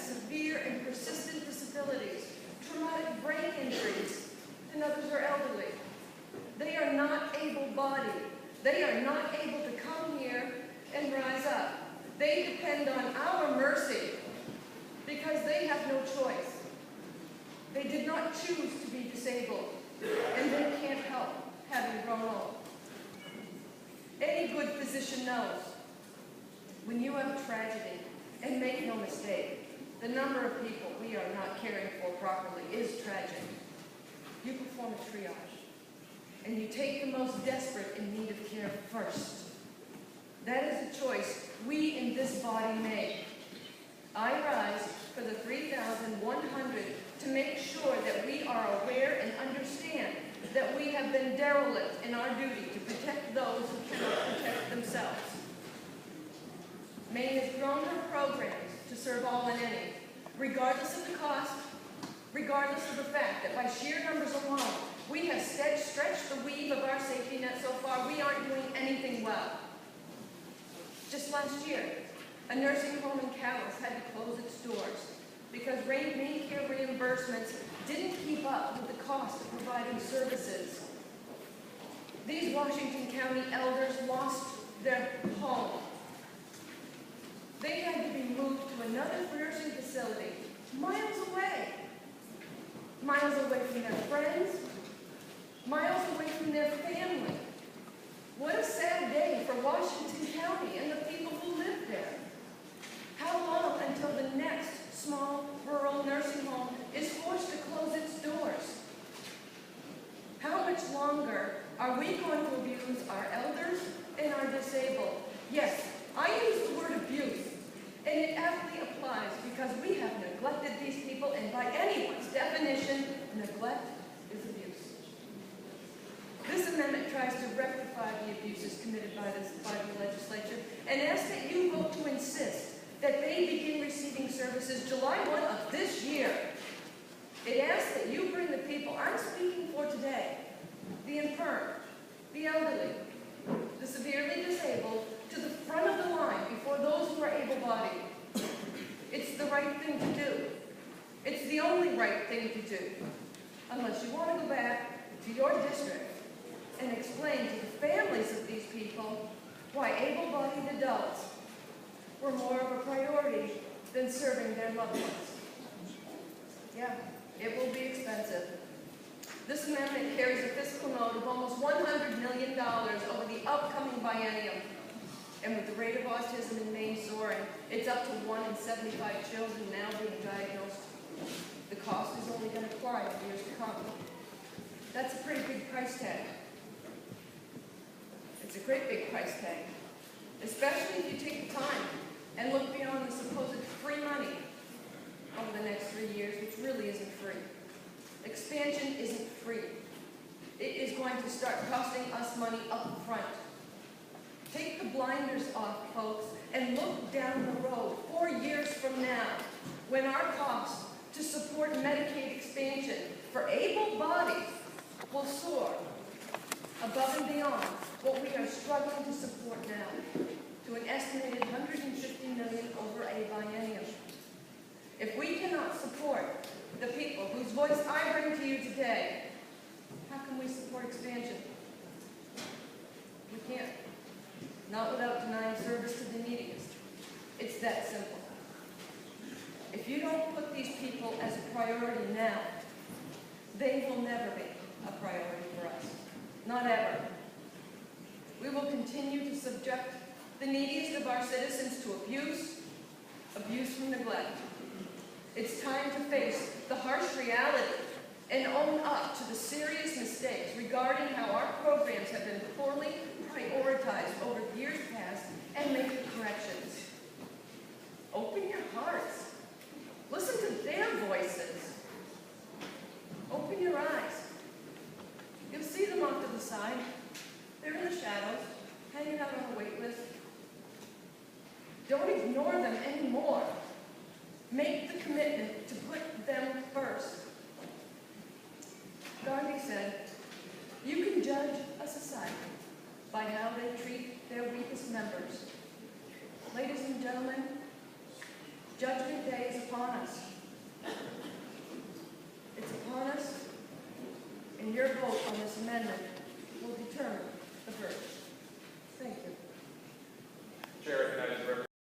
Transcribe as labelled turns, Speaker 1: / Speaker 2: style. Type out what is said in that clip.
Speaker 1: severe and persistent disabilities, traumatic brain injuries, and others are elderly. They are not able-bodied. They are not able to come here and rise up. They depend on our mercy because they have no choice. They did not choose to be disabled, and they can't help having grown old. Any good physician knows when you have a tragedy, and make no mistake, the number of people we are not caring for properly is tragic. You perform a triage, and you take the most desperate in need of care first. That is a choice we in this body make. I rise for the 3,100 to make sure that we are aware and understand that we have been derelict in our duty to protect those who cannot protect themselves. Maine has grown her programs to serve all and any, regardless of the cost, regardless of the fact that by sheer numbers alone, we have stretched the weave of our safety net so far, we aren't doing anything well. Just last year, a nursing home in Calais had to close its doors because Maine Care reimbursements didn't keep up with the cost of providing services. These Washington County elders lost their home. They had to be moved to another nursing facility miles away from their friends, miles away from their family. What a sad day for Washington County and the people who live there. How long until the next small rural nursing home is forced to close its doors? How much longer are we going to abuse our elders and our disabled? Yes, I use the word abuse, and it aptly applies because we have neglected these people, and by anyone's definition, neglect is abuse. This amendment tries to rectify the abuses committed by the legislature and asks that you vote to insist that they begin receiving services July 1 of this year. It asks that you bring the people I'm speaking for today, the infirm, the elderly, the severely disabled, to the front of the line before those who are able-bodied. It's the right thing to do. It's the only right thing to do, unless you want to go back to your district and explain to the families of these people why able-bodied adults were more of a priority than serving their loved ones. Yeah, it will be expensive. This amendment carries a fiscal note of almost $100 million over the upcoming biennium. And with the rate of autism in Maine soaring, it's up to 1 in 75 children now being diagnosed. The cost is only going to climb in years to come. That's a pretty big price tag. It's a great big price tag, especially if you take the time and look beyond the supposed free money over the next 3 years, which really isn't free. Expansion isn't free. It is going to start costing us money up front. Take the blinders off, folks, and look down the road 4 years from now, when our costs to support Medicaid expansion for able-bodied will soar above and beyond what we are struggling to support now, to an estimated $150 million over a biennium. If we cannot support the people whose voice I bring to you today, how can we support expansion? We can't. Not without denying service to the neediest. It's that simple. If you don't put these people as a priority now, they will never be a priority for us. Not ever. We will continue to subject the neediest of our citizens to abuse from neglect. It's time to face the harsh reality and own up to the serious mistakes regarding how our programs have been poorly prioritized over years past and make the corrections. Open your hearts. Listen to their voices. Open your eyes. You'll see them off to the side. They're in the shadows, hanging out on a wait list. Don't ignore them anymore. Make the commitment to put them first. Gandhi said, you can judge a society by how they treat their weakest members. Ladies and gentlemen, Judgment Day is upon us. and your vote on this amendment will determine the verdict.